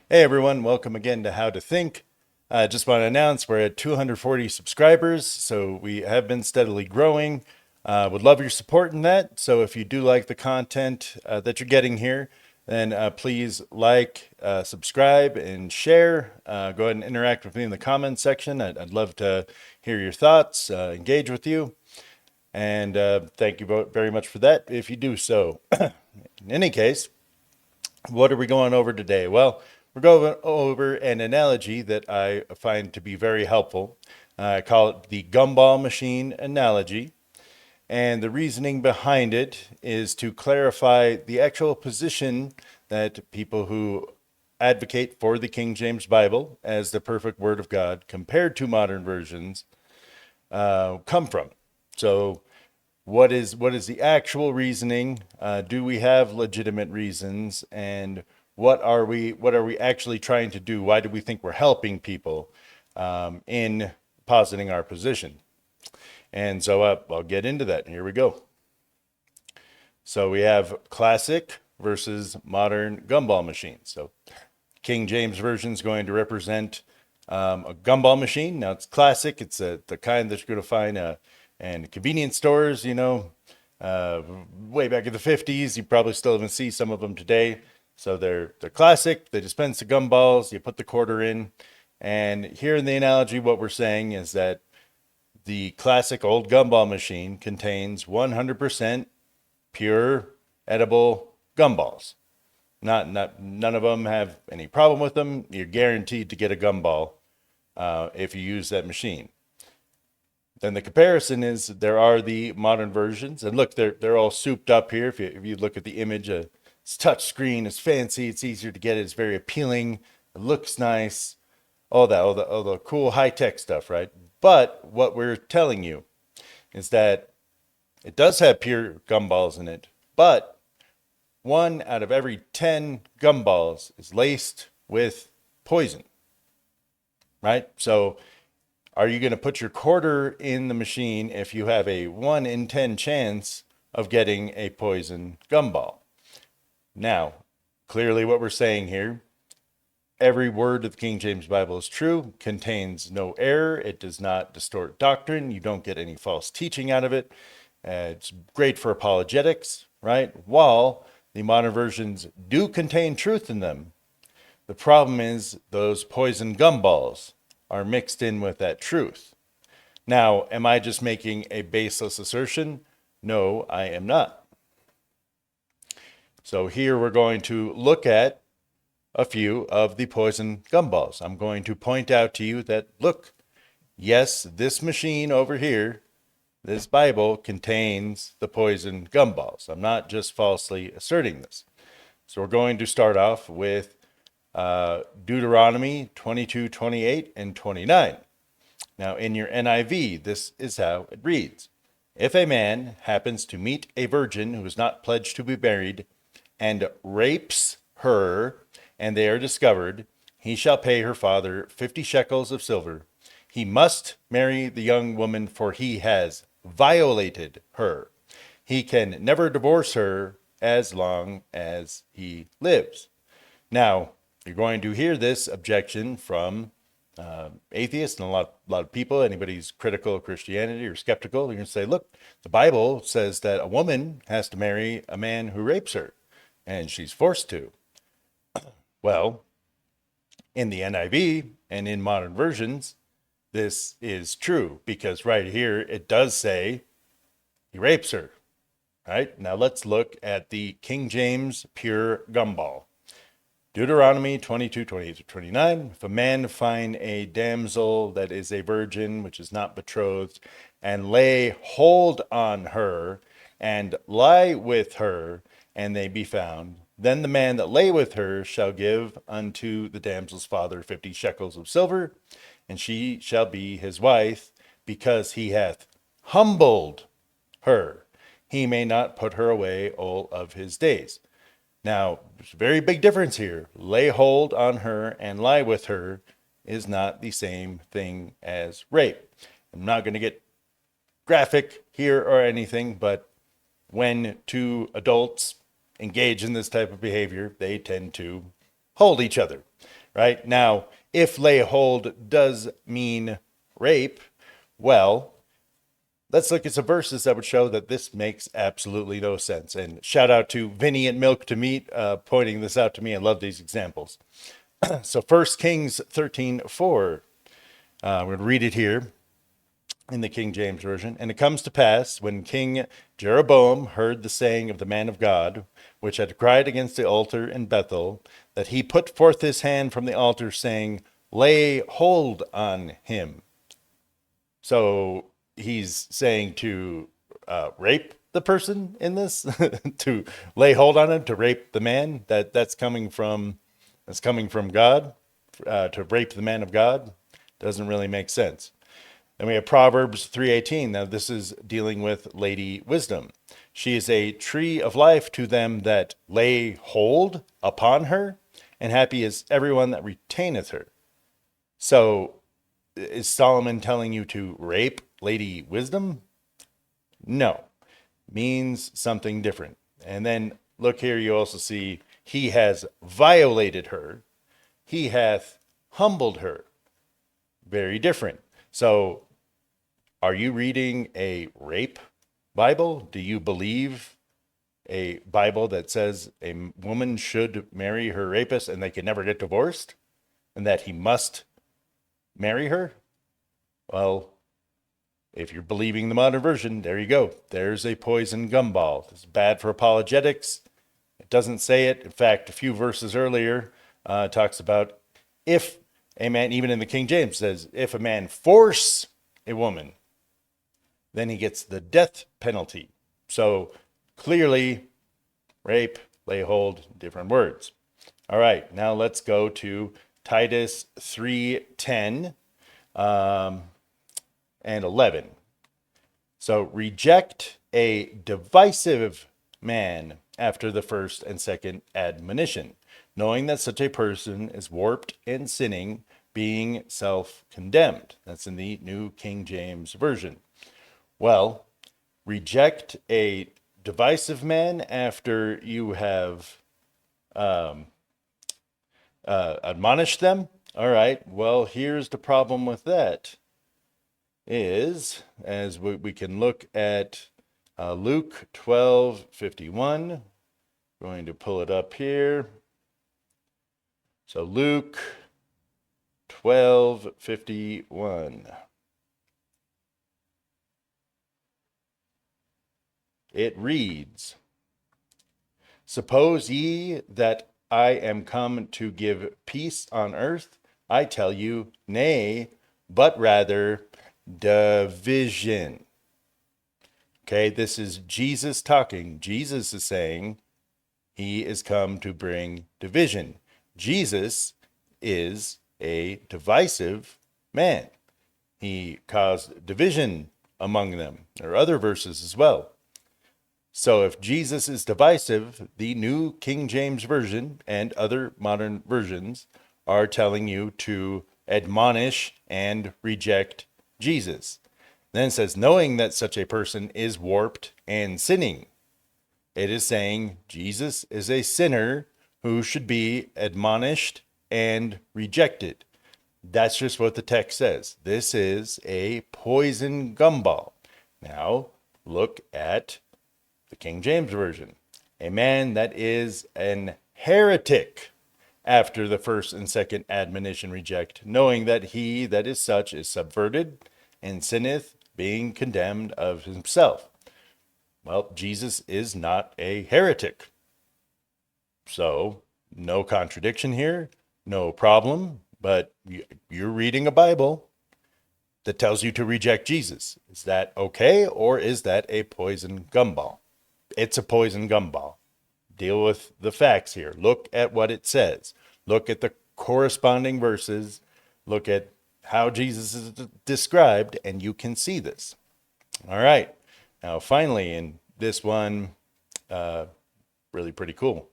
Hey everyone, welcome again to How to Think. I just want to announce we're at 240 subscribers, so we have been steadily growing. Would love your support in that. So if you do like the content that you're getting here, then please like, subscribe, and share. Go ahead and interact with me in the comments section. I'd love to hear your thoughts, engage with you, and thank you very much for that if you do so. In any case, what are we going over today? Well, we're going over an analogy that I find to be very helpful. I call it the gumball machine analogy. And the reasoning behind it is to clarify the actual position that people who advocate for the King James Bible as the perfect Word of God compared to modern versions come from. So, what is the actual reasoning? Do we have legitimate reasons? And what are we actually trying to do? Why do we think we're helping people in positing our position? And so I'll get into that. Here we go. So we have classic versus modern gumball machines. So King James Version is going to represent a gumball machine. Now it's classic. It's the kind that you're going to find in convenience stores, uh, way back in the 50s. You probably still even see some of them today. So they're classic. They dispense the gumballs. You put the quarter in. And here in the analogy, what we're saying is that the classic old gumball machine contains 100% pure edible gumballs. None of them have any problem with them. You're guaranteed to get a gumball if you use that machine. Then the comparison is there are the modern versions, and look, they're all souped up here. If you look at the image, it's touch screen, it's fancy, it's easier to get, it's very appealing, it looks nice, all the cool high tech stuff, right? But what we're telling you is that it does have pure gumballs in it, but one out of every 10 gumballs is laced with poison, right? So are you going to put your quarter in the machine if you have a 1 in 10 chance of getting a poison gumball? Now, clearly what we're saying here, every word of the King James Bible is true, contains no error, it does not distort doctrine, you don't get any false teaching out of it. It's great for apologetics, right? While the modern versions do contain truth in them, the problem is those poison gumballs are mixed in with that truth. Now, am I just making a baseless assertion? No, I am not. So here we're going to look at a few of the poison gumballs. I'm going to point out to you that, look, yes, this machine over here, this Bible contains the poison gumballs. I'm not just falsely asserting this. So we're going to start off with Deuteronomy 22, 28, and 29. Now, in your NIV, this is how it reads. If a man happens to meet a virgin who is not pledged to be married and rapes her, and they are discovered, he shall pay her father 50 shekels of silver. He must marry the young woman, for he has violated her. He can never divorce her as long as he lives. Now, you're going to hear this objection from atheists and a lot of people. Anybody who's critical of Christianity or skeptical, you're going to say, look, the Bible says that a woman has to marry a man who rapes her, and she's forced to. Well, in the NIV and in modern versions, this is true because right here it does say he rapes her. Right? Now let's look at the King James pure gumball. Deuteronomy 22, 28-29. If a man find a damsel that is a virgin, which is not betrothed, and lay hold on her, and lie with her, and they be found, then the man that lay with her shall give unto the damsel's father 50 shekels of silver, and she shall be his wife, because he hath humbled her. He may not put her away all of his days. Now, there's a very big difference here. Lay hold on her and lie with her is not the same thing as rape. I'm not going to get graphic here or anything, but when two adults engage in this type of behavior, they tend to hold each other. right? Now, if lay hold does mean rape, well, let's look at some verses that would show that this makes absolutely no sense. And shout out to Vinny and Milk to Meat pointing this out to me. I love these examples. So 1 Kings 13:4. I'm going to read it here in the King James Version. And it comes to pass, when King Jeroboam heard the saying of the man of God, which had cried against the altar in Bethel, that he put forth his hand from the altar, saying, lay hold on him. So he's saying to rape the person in this, to lay hold on him, to rape the man. That's coming from God. To rape the man of God doesn't really make sense. Then we have Proverbs 3:18. Now this is dealing with Lady Wisdom. She is a tree of life to them that lay hold upon her, and happy is everyone that retaineth her. So is Solomon telling you to rape Lady Wisdom? No, means something different. And then look here, you also see he has violated her. He hath humbled her. Very different. So are you reading a rape Bible? Do you believe a Bible that says a woman should marry her rapist and they can never get divorced and that he must marry her? Well, if you're believing the modern version, there you go. There's a poison gumball. It's bad for apologetics. It doesn't say it. In fact, a few verses earlier talks about if a man, even in the King James, says if a man force a woman, then he gets the death penalty. So clearly, rape, lay hold, different words. All right, now let's go to Titus 3:10 and 11. So reject a divisive man after the first and second admonition, knowing that such a person is warped and sinning, being self-condemned. That's in the New King James Version. Well, reject a divisive man after you have admonished them. All right, well, here's the problem with that is, as we can look at Luke 12:51. Going to pull it up here. So Luke 12:51. It reads, suppose ye that I am come to give peace on earth? I tell you, nay, but rather division. Okay, this is Jesus talking. Jesus is saying he is come to bring division. Jesus is a divisive man. He caused division among them. There are other verses as well. So if Jesus is divisive, the New King James Version and other modern versions are telling you to admonish and reject Jesus. Then it says, knowing that such a person is warped and sinning. It is saying Jesus is a sinner who should be admonished and rejected. That's just what the text says. This is a poison gumball. Now, look at the King James Version. A man that is an heretic after the first and second admonition reject, knowing that he that is such is subverted and sinneth, being condemned of himself. Well, Jesus is not a heretic. So, no contradiction here, no problem, but you're reading a Bible that tells you to reject Jesus. Is that okay, or is that a poison gumball? It's a poison gumball. Deal with the facts here. Look at what it says. Look at the corresponding verses. Look at how Jesus is described, and you can see this. All right. Now, finally, in this one, really pretty cool.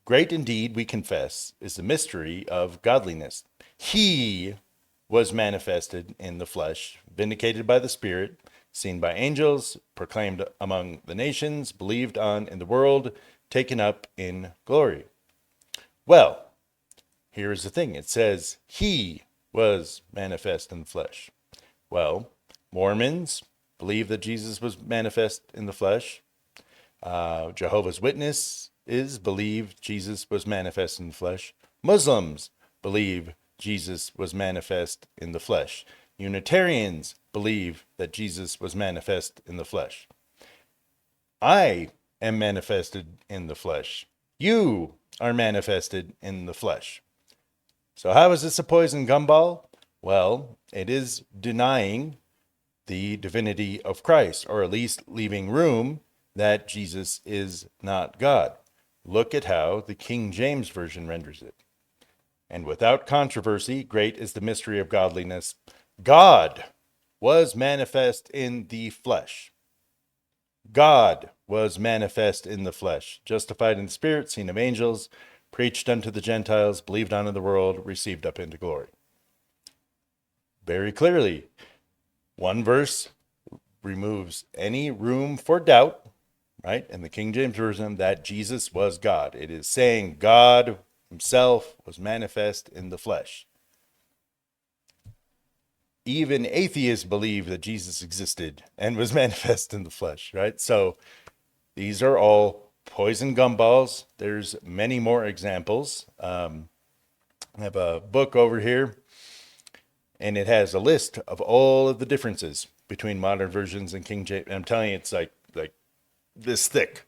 Great indeed, we confess, is the mystery of godliness. He was manifested in the flesh, vindicated by the Spirit, seen by angels, proclaimed among the nations, believed on in the world, taken up in glory. Well, here's the thing. It says he was manifest in the flesh. Well, Mormons believe that Jesus was manifest in the flesh. Jehovah's Witnesses believe Jesus was manifest in the flesh. Muslims believe Jesus was manifest in the flesh. Unitarians believe that Jesus was manifest in the flesh. I am manifested in the flesh. You are manifested in the flesh. So how is this a poison gumball? Well, it is denying the divinity of Christ, or at least leaving room that Jesus is not God. Look at how the King James Version renders it. And without controversy, great is the mystery of godliness. God was manifest in the flesh. God was manifest in the flesh, justified in spirit, seen of angels, preached unto the Gentiles, believed on in the world, received up into glory. Very clearly, one verse removes any room for doubt, right? In the King James Version, that Jesus was God. It is saying God himself was manifest in the flesh. Even atheists believe that Jesus existed and was manifest in the flesh, right? So these are all poison gumballs. There's many more examples. I have a book over here, and it has a list of all of the differences between modern versions and King James. I'm telling you, it's like this thick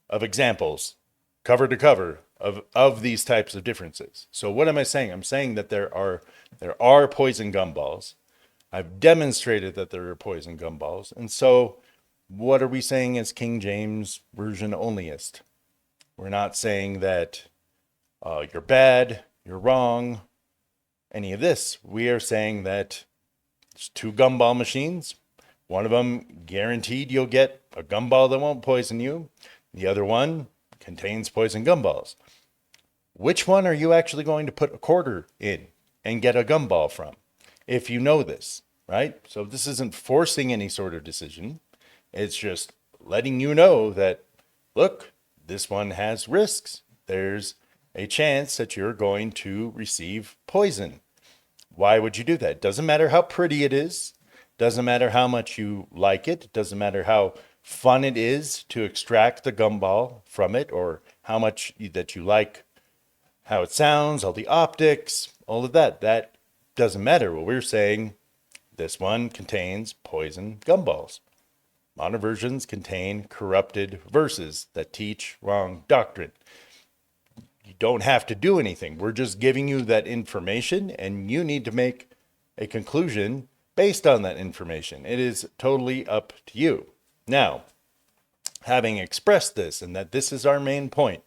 of examples, cover to cover, of these types of differences. So what am I saying? I'm saying that there are poison gumballs. I've demonstrated that there are poison gumballs. And so what are we saying as King James Version onlyist? We're not saying that you're bad, you're wrong, any of this. We are saying that there's two gumball machines. One of them guaranteed you'll get a gumball that won't poison you. The other one contains poison gumballs. Which one are you actually going to put a quarter in and get a gumball from? If you know this, right? So this isn't forcing any sort of decision. It's just letting you know that, look, this one has risks. There's a chance that you're going to receive poison. Why would you do that? Doesn't matter how pretty it is. Doesn't matter how much you like it. Doesn't matter how fun it is to extract the gumball from it, or how much that you like how it sounds, all the optics, all of that. That doesn't matter. What we're saying, this one contains poison gumballs. Modern versions contain corrupted verses that teach wrong doctrine. You don't have to do anything. We're just giving you that information, and you need to make a conclusion based on that information. It is totally up to you. Now, having expressed this and that this is our main point,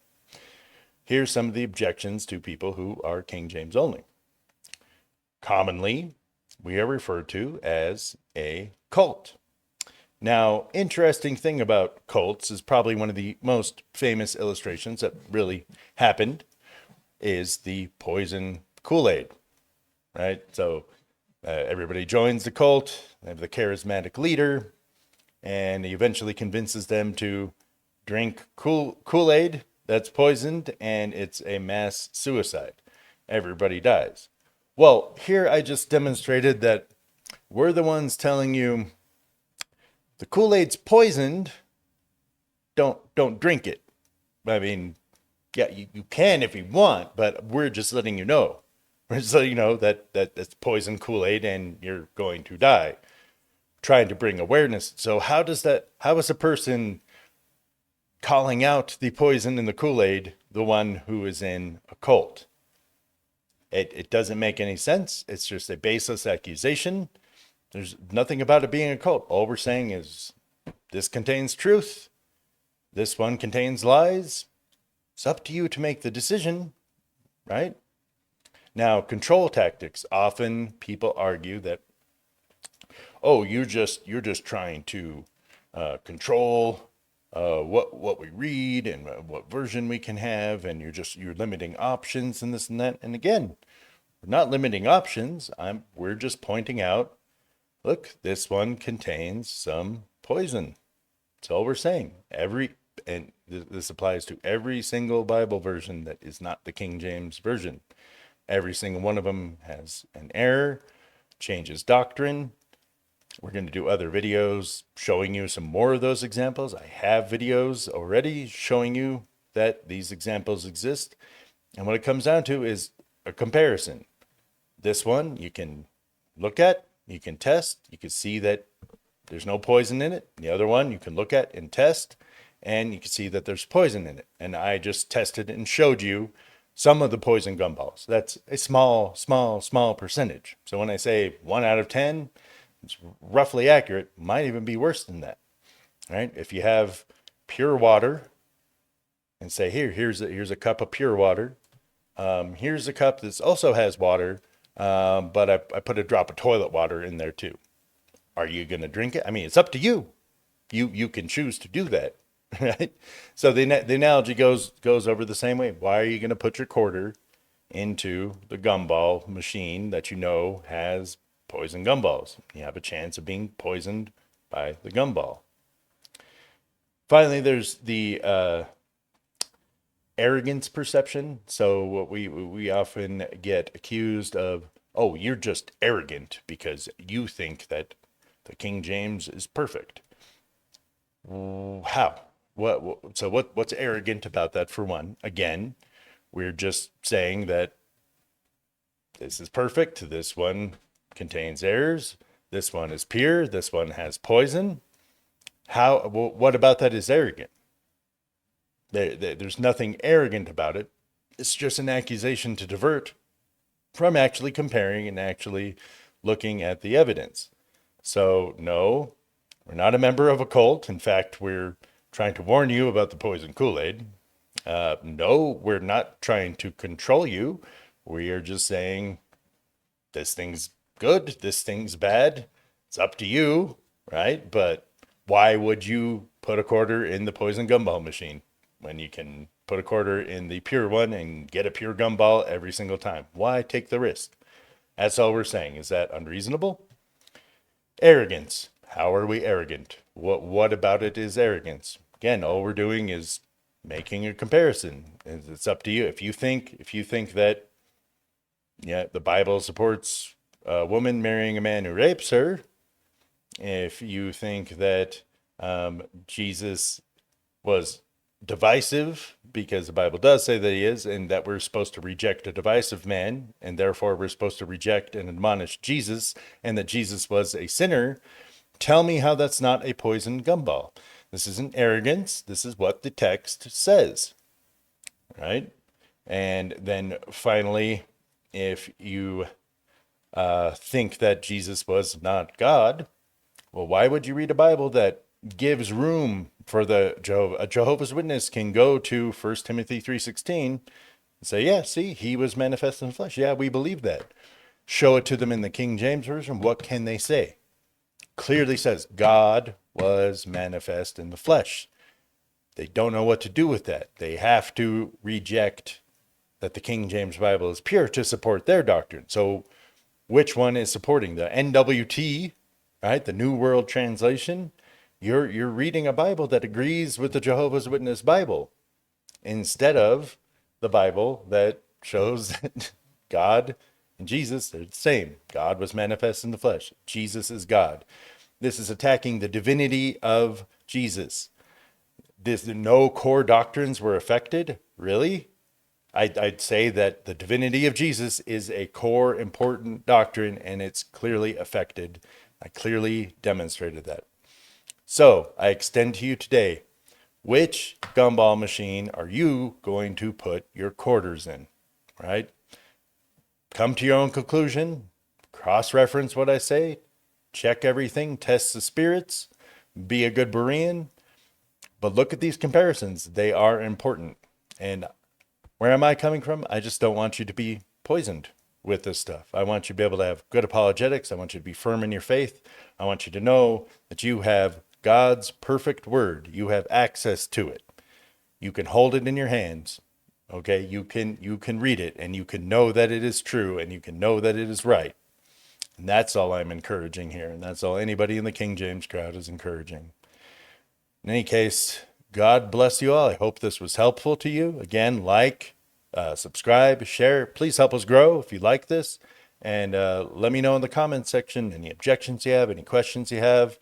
here's some of the objections to people who are King James only. Commonly, we are referred to as a cult. Now, interesting thing about cults is probably one of the most famous illustrations that really happened is the poison Kool-Aid, right? So everybody joins the cult, they have the charismatic leader, and he eventually convinces them to drink Kool-Aid that's poisoned, and it's a mass suicide. Everybody dies. Well, here I just demonstrated that we're the ones telling you the Kool-Aid's poisoned, don't drink it. I mean, yeah, you can if you want, but we're just letting you know. We're just letting you know that that's poison Kool-Aid and you're going to die. Trying to bring awareness. So how is a person calling out the poison in the Kool-Aid the one who is in a cult? It doesn't make any sense. It's just a baseless accusation. There's nothing about it being a cult. All we're saying is this contains truth. This one contains lies. It's up to you to make the decision, right? Now, control tactics. Often people argue that, oh, you're just trying to control what we read and what version we can have, and you're limiting options and this and that. And again, we're not limiting options. We're just pointing out, look, this one contains some poison. That's all we're saying. And this applies to every single Bible version that is not the King James Version. Every single one of them has an error, changes doctrine. We're going to do other videos showing you some more of those examples. I have videos already showing you that these examples exist. And what it comes down to is a comparison. This one you can look at, you can test, you can see that there's no poison in it. The other one you can look at and test, and you can see that there's poison in it. And I just tested and showed you some of the poison gumballs. That's a small percentage. So when I say 1 out of 10, it's roughly accurate. Might even be worse than that, right? If you have pure water and say, here's a cup of pure water. Here's a cup that also has water, but I put a drop of toilet water in there too. Are you going to drink it? I mean, it's up to you. You can choose to do that, right? So the analogy goes over the same way. Why are you going to put your quarter into the gumball machine that you know has poison gumballs? You have a chance of being poisoned by the gumball. Finally, there's the arrogance perception. So what we often get accused of, oh, you're just arrogant because you think that the King James is perfect. How? What's arrogant about that? For one, again, we're just saying that this is perfect. This one contains errors. This one is pure. This one has poison. What about that is arrogant? There's nothing arrogant about it. It's just an accusation to divert from actually comparing and actually looking at the evidence. So no, we're not a member of a cult. In fact, we're trying to warn you about the poison Kool-Aid. No, we're not trying to control you. We are just saying this thing's good, this thing's bad. It's up to you, right? But why would you put a quarter in the poison gumball machine when you can put a quarter in the pure one and get a pure gumball every single time? Why take the risk? That's all we're saying. Is that unreasonable? Arrogance. How are we arrogant? What about it is arrogance? Again, all we're doing is making a comparison. It's up to you. If you think that, yeah, the Bible supports a woman marrying a man who rapes her, if you think that Jesus was divisive, because the Bible does say that he is, and that we're supposed to reject a divisive man, and therefore we're supposed to reject and admonish Jesus, and that Jesus was a sinner, tell me how that's not a poison gumball. This isn't arrogance. This is what the text says, right? And then finally, if you think that Jesus was not God, well, why would you read a Bible that gives room for a Jehovah's Witness can go to 1 Timothy 3:16 and say, yeah, see, he was manifest in the flesh. Yeah, we believe that. Show it to them in the King James Version. What can they say? Clearly says God was manifest in the flesh. They don't know what to do with that. They have to reject that the King James Bible is pure to support their doctrine. So which one is supporting? The NWT, right? The New World Translation. You're reading a Bible that agrees with the Jehovah's Witness Bible instead of the Bible that shows that God and Jesus are the same. God was manifest in the flesh. Jesus is God. This is attacking the divinity of Jesus. No core doctrines were affected. Really? I'd say that the divinity of Jesus is a core important doctrine, and it's clearly affected. I clearly demonstrated that. So I extend to you today, which gumball machine are you going to put your quarters in, right? Come to your own conclusion, cross-reference what I say, check everything, test the spirits, be a good Berean, but look at these comparisons. They are important. And where am I coming from? I just don't want you to be poisoned with this stuff. I want you to be able to have good apologetics. I want you to be firm in your faith. I want you to know that you have God's perfect word. You have access to it. You can hold it in your hands. Okay, you can read it, and you can know that it is true, and you can know that it is right. And that's all I'm encouraging here, and that's all anybody in the King James crowd is encouraging. In any case, God bless you all. I hope this was helpful to you. Again, like, subscribe, share. Please help us grow if you like this. And let me know in the comments section any objections you have, any questions you have.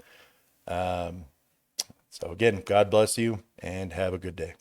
So again, God bless you and have a good day.